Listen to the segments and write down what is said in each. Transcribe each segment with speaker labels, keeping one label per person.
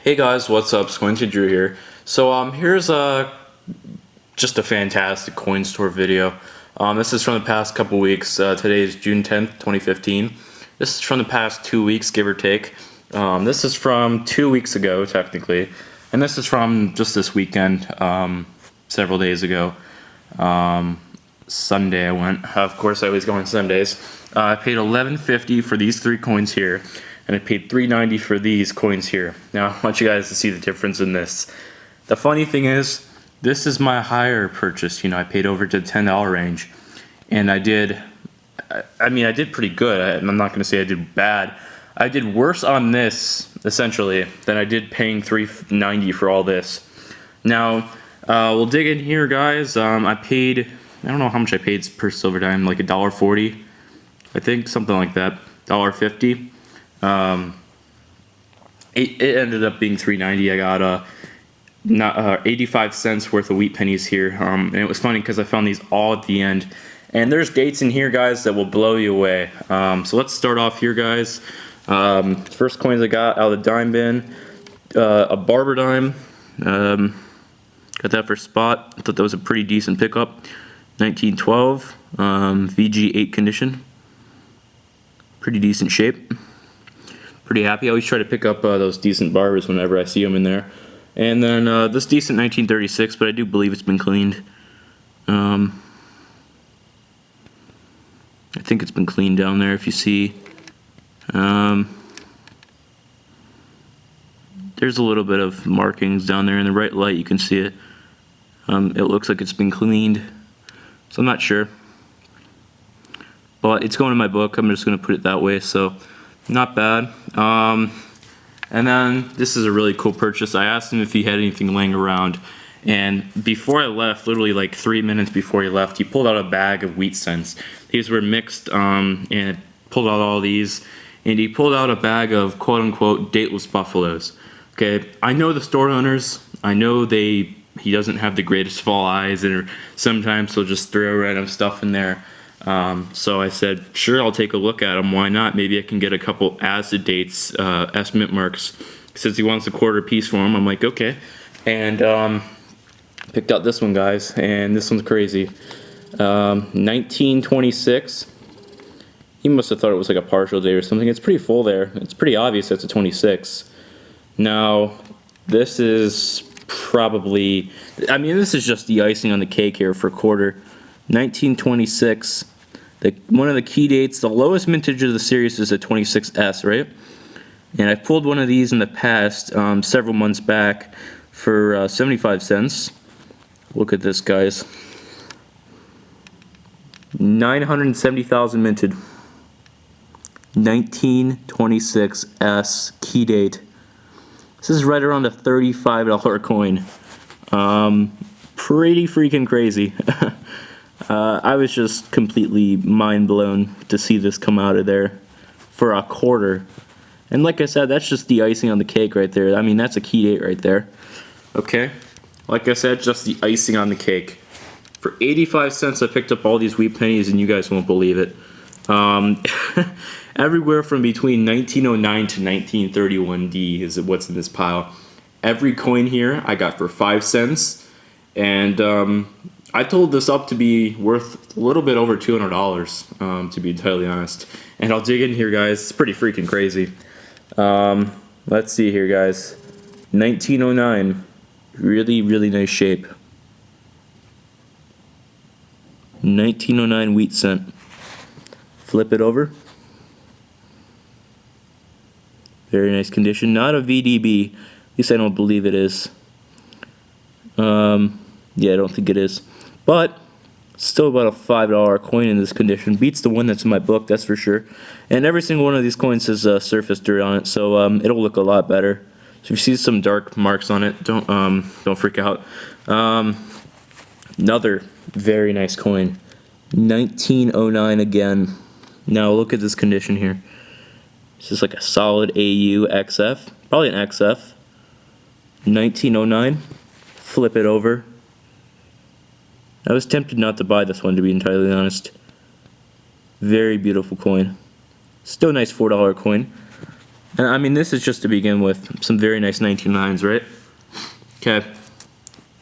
Speaker 1: Hey guys, what's up? Squinty Drew here. So here's just a fantastic coin store video. This is from the past couple weeks. Today is June 10th, 2015. This is from the past 2 weeks, give or take. This is from 2 weeks ago, technically, and this is from just this weekend, several days ago. Sunday I went. Of course, I always go on Sundays. I paid $11.50 for these 3 coins here. And I paid $3.90 for these coins here. Now, I want you guys to see the difference in this. The funny thing is, this is my higher purchase. You know, I paid over to the $10 range. And I did pretty good. I'm not going to say I did bad. I did worse on this, essentially, than I did paying $3.90 for all this. Now, we'll dig in here, guys. I don't know how much I paid per silver dime, like $1.40, I think, something like that, $1.50. It ended up being $3.90. I got 85 cents worth of wheat pennies here, and it was funny because I found these all at the end. And there's dates in here, guys, that will blow you away. So let's start off here, guys. First coins I got out of the dime bin, a barber dime. Got that for spot. I thought that was a pretty decent pickup. 1912, VG8 condition. Pretty decent shape. Pretty happy. I always try to pick up those decent barbers whenever I see them in there. And then this decent 1936, but I do believe it's been cleaned. I think it's been cleaned down there, if you see. There's a little bit of markings down there in the right light. You can see it. It looks like it's been cleaned. So I'm not sure. But it's going in my book. I'm just going to put it that way. So not bad. And then this is a really cool purchase. I asked him if he had anything laying around, and before I left, literally like 3 minutes before he left, he pulled out a bag of wheat cents. These were mixed, and pulled out all these, and he pulled out a bag of quote-unquote dateless buffaloes. Okay, I know the store owners. I know he doesn't have the greatest fall eyes, and sometimes he'll just throw random stuff in there. So I said, sure, I'll take a look at them. Why not? Maybe I can get a couple acid dates, estimate marks. Since he wants a quarter piece for them, I'm like, okay. And picked out this one, guys, and this one's crazy. 1926. He must have thought it was like a partial date or something. It's pretty full there. It's pretty obvious that's a 26. Now, this is probably, this is just the icing on the cake here for a quarter. 1926. One of the key dates, the lowest mintage of the series is a 26S, right? And I pulled one of these in the past, several months back, for 75 cents. Look at this, guys. 970,000 minted. 1926S key date. This is right around a $35 coin. Pretty freaking crazy. I was just completely mind blown to see this come out of there for a quarter. And like I said, that's just the icing on the cake right there. That's a key date right there. Okay, like I said, just the icing on the cake. For 85 cents, I picked up all these wheat pennies, and you guys won't believe it. Everywhere from between 1909 to 1931D is what's in this pile. Every coin here I got for 5 cents, and I told this up to be worth a little bit over $200, to be entirely honest. And I'll dig in here, guys. It's pretty freaking crazy. Let's see here, guys. 1909. Really, really nice shape. 1909 wheat cent. Flip it over. Very nice condition. Not a VDB. At least I don't believe it is. Yeah, I don't think it is. But still about a $5 coin in this condition. Beats the one that's in my book, that's for sure. And every single one of these coins has surface dirt on it, so it'll look a lot better. So if you see some dark marks on it, don't freak out. Another very nice coin. 1909 again. Now look at this condition here. This is like a solid AU XF. Probably an XF. 1909. Flip it over. I was tempted not to buy this one, to be entirely honest. Very beautiful coin. Still a nice $4 coin. And I mean, this is just to begin with. Some very nice 1909s, right? Okay.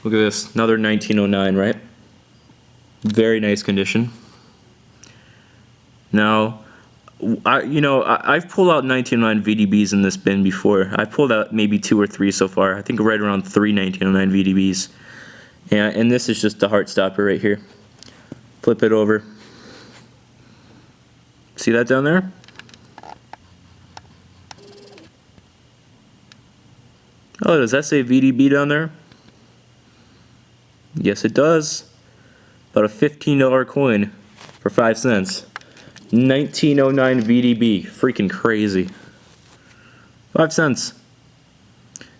Speaker 1: Look at this. Another 1909, right? Very nice condition. Now, I've pulled out 1909 VDBs in this bin before. I've pulled out maybe 2 or 3 so far. I think right around 3 1909 VDBs. And this is just the heart stopper right here. Flip it over. See that down there? Oh, does that say VDB down there? Yes, it does. About a $15 coin for 5 cents. 1909 VDB. Freaking crazy. 5 cents.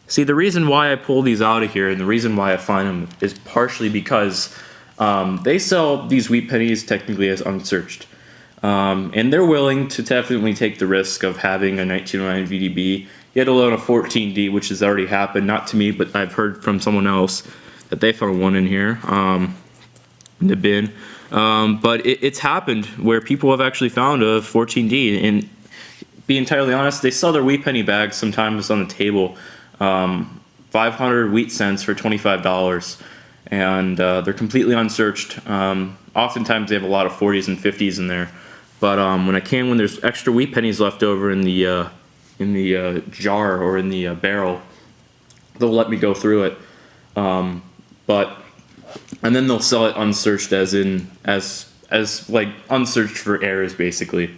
Speaker 1: See, the reason why I pull these out of here and the reason why I find them is partially because they sell these wheat pennies technically as unsearched. And they're willing to definitely take the risk of having a 1909 VDB, yet alone a 14D, which has already happened. Not to me, but I've heard from someone else that they found one in here, in the bin. But it's happened where people have actually found a 14D. And be entirely honest, they sell their wheat penny bags sometimes on the table. 500 wheat cents for $25. And they're completely unsearched. Oftentimes they have a lot of 40s and 50s in there. But when there's extra wheat pennies left over in the jar or in the barrel, they'll let me go through it. And then they'll sell it unsearched, as like unsearched for errors, basically.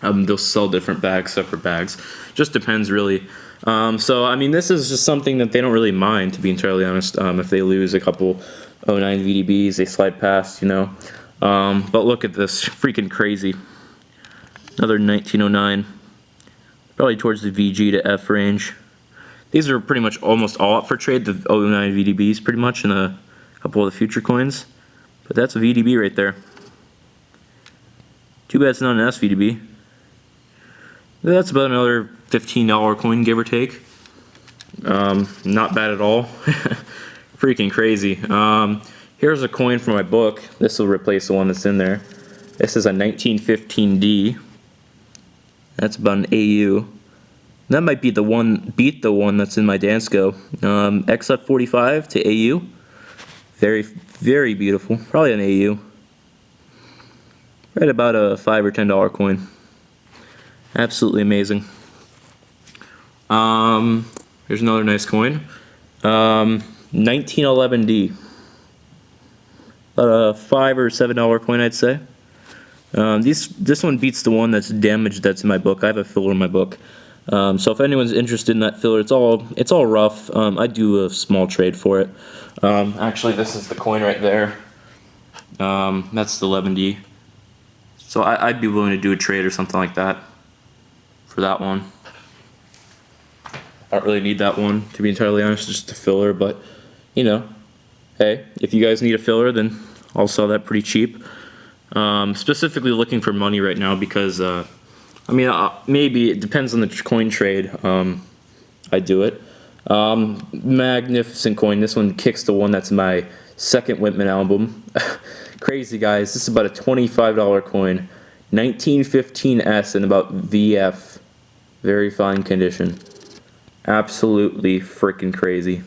Speaker 1: They'll sell different bags, separate bags. Just depends, really. So I mean, this is just something that they don't really mind, to be entirely honest. If they lose a couple 09 VDBs, they slide past, But look at this, freaking crazy. Another 1909, probably towards the VG to F range. These are pretty much almost all up for trade, the 09 VDBs pretty much, and a couple of the future coins. But that's a VDB right there. Too bad it's not an SVDB. That's about another $15 coin, give or take. Not bad at all. Freaking crazy. Here's a coin from my book. This will replace the one that's in there. This is a 1915D. That's about an AU. That might be the one, beat the one that's in my Dansco. XF45 to AU. Very, very beautiful. Probably an AU. Right about a $5 or $10 coin. Absolutely amazing. Here's another nice coin. 1911D. About a $5 or $7 coin, I'd say. This one beats the one that's damaged that's in my book. I have a filler in my book. So if anyone's interested in that filler, it's all rough. I do a small trade for it. Actually, this is the coin right there. That's the 11D. So I'd be willing to do a trade or something like that for that one. I don't really need that one, to be entirely honest, just a filler, but hey, if you guys need a filler, then I'll sell that pretty cheap. Specifically looking for money right now because maybe it depends on the coin trade. I do it. Magnificent coin. This one kicks the one that's my second Whitman album. Crazy, guys. This is about a $25 coin. 1915S in about VF. Very fine condition. Absolutely freaking crazy.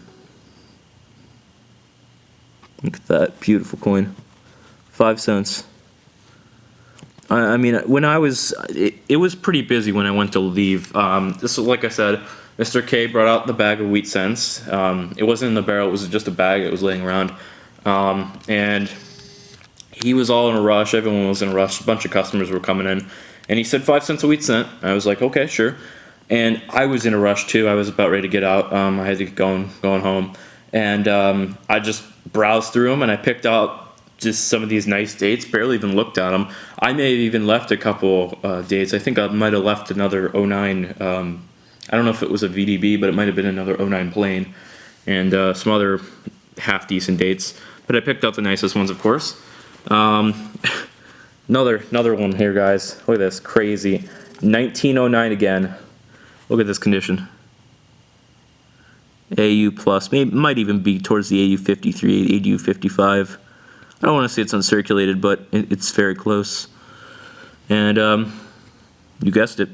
Speaker 1: Look at that beautiful coin. 5 cents. I mean, when I was, it was pretty busy when I went to leave. This, like I said, Mr. K brought out the bag of wheat cents. It wasn't in the barrel, it was just a bag that was laying around. And he was all in a rush, everyone was in a rush, a bunch of customers were coming in. And he said 5 cents a wheat cent. I was like, okay, sure. And I was in a rush too, I was about ready to get out. I had to get going home. And I just browsed through them and I picked out just some of these nice dates, barely even looked at them. I may have even left a couple dates. I think I might have left another 09, I don't know if it was a VDB, but it might have been another 09 plain, and some other half-decent dates. But I picked out the nicest ones, of course. Another one here, guys. Look at this, crazy. 1909 again. Look at this condition. AU plus, might even be towards the AU 53, AU 55. I don't want to say it's uncirculated, but it's very close. And you guessed it.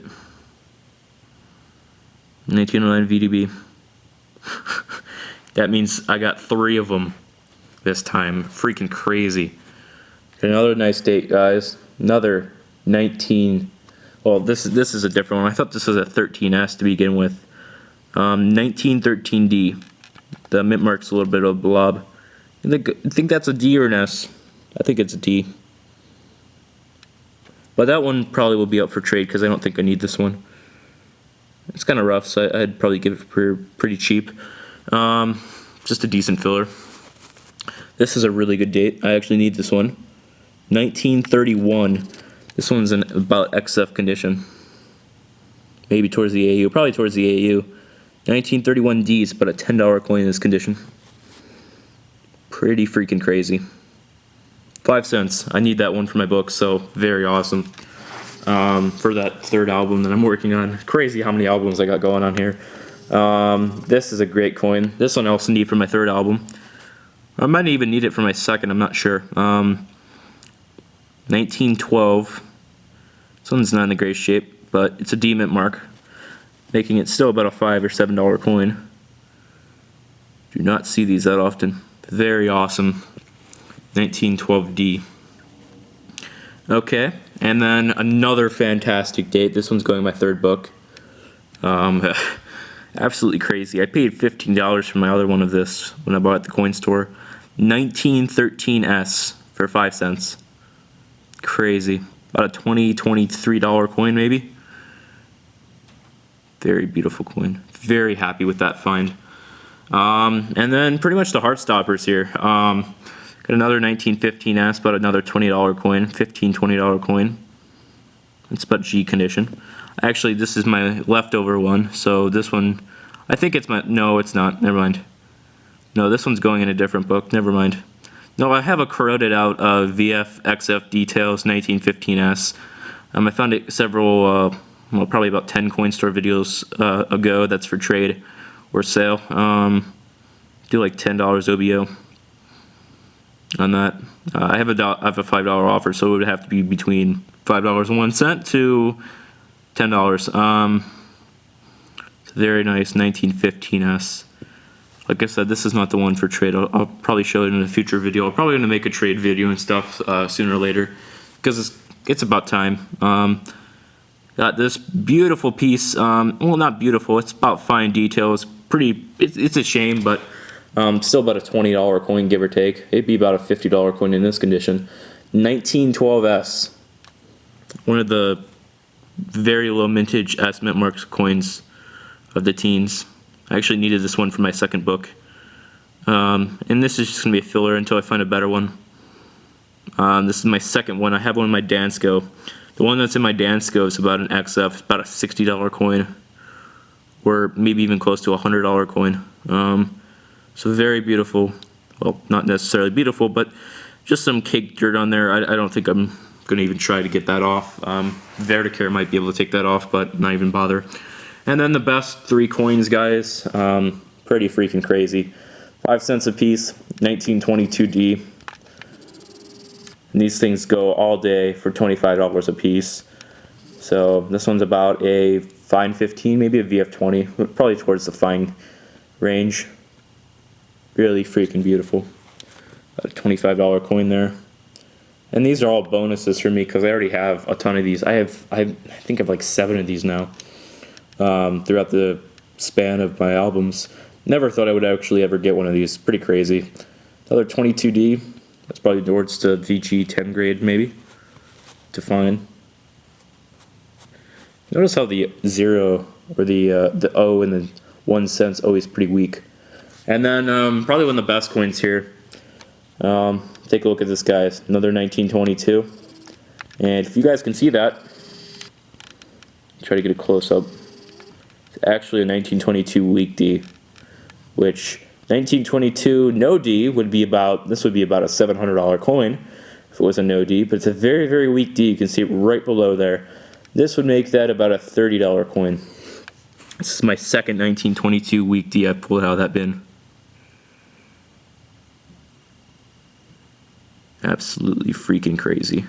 Speaker 1: 1909 VDB. That means I got 3 of them this time. Freaking crazy. Another nice date, guys. Another 19. Well, this is a different one. I thought this was a 13S to begin with. 1913D. The mint mark's a little bit of a blob. I think that's a D or an S. I think it's a D. But that one probably will be up for trade because I don't think I need this one. It's kind of rough, so I'd probably give it pretty cheap. Just a decent filler. This is a really good date. I actually need this one. 1931. This one's in about XF condition. Maybe towards the AU. Probably towards the AU. 1931D is about a $10 coin in this condition. Pretty freaking crazy. 5 cents. I need that one for my book, so very awesome. For that third album that I'm working on. Crazy how many albums I got going on here. This is a great coin. This one I also need for my third album. I might even need it for my second, I'm not sure. 1912. This one's not in the great shape, but it's a D mint mark, making it still about a $5 or $7 coin. Do not see these that often. Very awesome. 1912D. Okay, and then another fantastic date. This one's going in my third book. Absolutely crazy. I paid $15 for my other one of this when I bought it at the coin store. 1913S for 5 cents. Crazy. About a $20, $23 coin maybe. Very beautiful coin. Very happy with that find. And then pretty much the heart stoppers here. Got another 1915S, about another $20 coin. $15, $20 coin. It's about G condition. Actually, this is my leftover one, so this one, I think it's my, no, it's not, never mind. No, this one's going in a different book, never mind. No, I have a corroded out VF XF Details 1915S. I found it several, well, probably about 10 coin store videos ago. That's for trade or sale. Do like $10 OBO on that. I have a $5 offer, so it would have to be between $5.01 to $10. It's very nice 1915S. Like I said, this is not the one for trade. I'll probably show it in a future video. I'm probably going to make a trade video and stuff sooner or later because it's about time. Got this beautiful piece. Well, not beautiful. It's about fine detail. It's pretty. It's a shame, but still about a $20 coin, give or take. It'd be about a $50 coin in this condition. 1912S. One of the very low mintage S mint marks coins of the teens. I actually needed this one for my second book. And this is just going to be a filler until I find a better one. This is my second one. I have one in my Dansko. The one that's in my Dansko is about an XF. It's about a $60 coin. Or maybe even close to a $100 coin. So very beautiful. Well, not necessarily beautiful, but just some caked dirt on there. I don't think I'm going to even try to get that off. Verticare might be able to take that off, but not even bother. And then the best 3 coins, guys. Pretty freaking crazy. 5 cents a piece, 1922D. And these things go all day for $25 a piece. So this one's about a fine 15, maybe a VF20, probably towards the fine range. Really freaking beautiful. About a $25 coin there. And these are all bonuses for me because I already have a ton of these. I think I have like 7 of these now. Throughout the span of my albums. Never thought I would actually ever get one of these. Pretty crazy. Another 22D. That's probably towards the VG 10 grade maybe to find. Notice how the 0 or the O and the 1 cent's always pretty weak. And then probably one of the best coins here. Take a look at this, guys. Another 1922. And if you guys can see that, try to get a close up. It's actually a 1922 weak D, which 1922 no D would be about, this would be about a $700 coin if it was a no D, but it's a very, very weak D. You can see it right below there. This would make that about a $30 coin. This is my second 1922 weak D I've pulled out of that bin. Absolutely freaking crazy.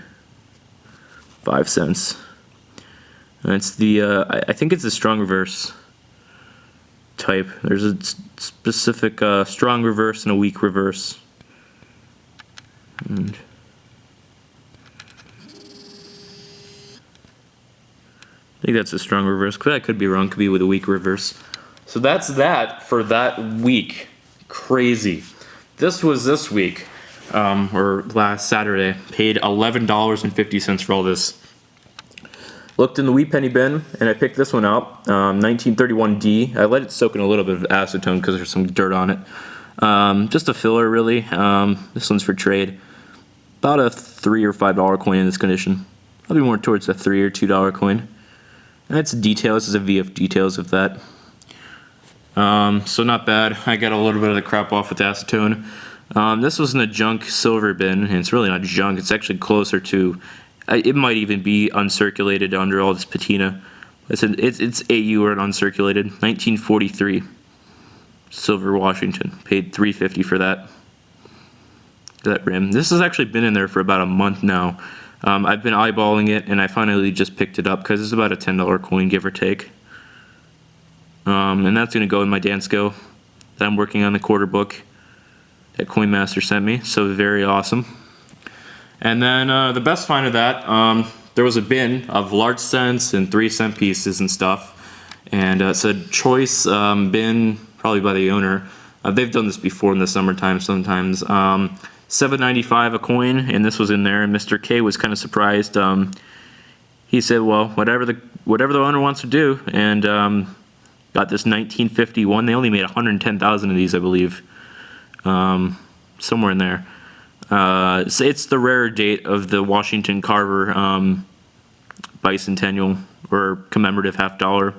Speaker 1: 5 cents. And it's the, I think it's the strong reverse. type. There's a specific strong reverse and a weak reverse. And I think that's a strong reverse. That could be wrong. Could be with a weak reverse. So that's that for that week. Crazy. This was this week, or last Saturday. Paid $11.50 for all this. Looked in the wheat penny bin, and I picked this one out. 1931D. I let it soak in a little bit of acetone because there's some dirt on it. Just a filler, really. This one's for trade. About a $3 or $5 coin in this condition. Probably more towards a $3 or $2 coin. And that's details. This is a VF details of that. So not bad. I got a little bit of the crap off with acetone. This was in a junk silver bin, and it's really not junk. It's actually closer to, it might even be uncirculated under all this patina. It's AU or uncirculated. 1943 silver Washington. Paid $3.50 for that. That rim. This has actually been in there for about a month now. I've been eyeballing it, and I finally just picked it up because it's about a $10 coin, give or take. And that's going to go in my Dansko that I'm working on, the quarter book that Coin Master sent me. So very awesome. And then the best find of that, there was a bin of large cents and 3-cent pieces and stuff. And it's a choice bin, probably by the owner. They've done this before in the summertime sometimes. $7.95 a coin, and this was in there. And Mr. K was kind of surprised. He said, "Well, whatever the owner wants to do," and got this 1951. They only made 110,000 of these, I believe, somewhere in there. So it's the rare date of the Washington Carver bicentennial or commemorative $50.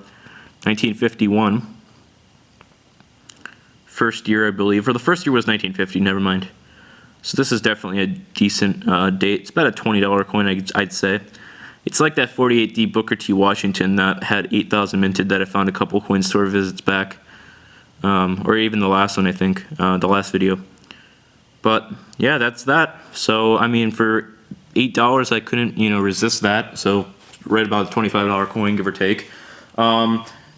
Speaker 1: 1951. First year, I believe, or the first year was 1950. Never mind. So this is definitely a decent date. It's about a $20 coin, I'd say. It's like that 48D Booker T. Washington that had 8,000 minted that I found a couple coin store visits back. Or even the last one, I think, the last video. But yeah, that's that. So I mean, for $8, I couldn't, resist that. So right about a $25 coin, give or take.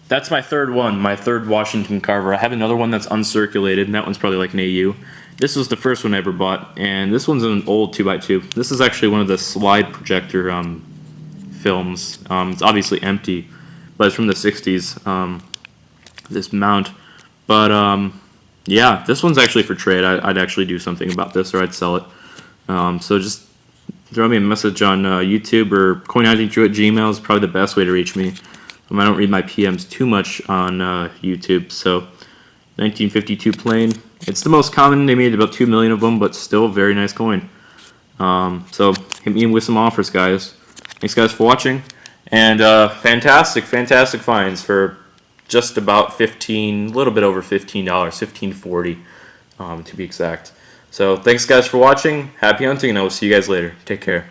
Speaker 1: That's my third one, my third Washington Carver. I have another one that's uncirculated, and that one's probably like an AU. This was the first one I ever bought, and this one's an old 2x2. This is actually one of the slide projector films. It's obviously empty, but it's from the 60s, this mount. But yeah, this one's actually for trade. I'd actually do something about this, or I'd sell it. So just throw me a message on YouTube, or coinhuntingdrew@gmail is probably the best way to reach me. I don't read my PMs too much on YouTube. So 1952 plain. It's the most common. They made about 2 million of them, but still very nice coin. So hit me with some offers, guys. Thanks, guys, for watching. And fantastic finds for just about $15, a little bit over $15, $15.40 to be exact. So thanks, guys, for watching. Happy hunting, and I will see you guys later. Take care.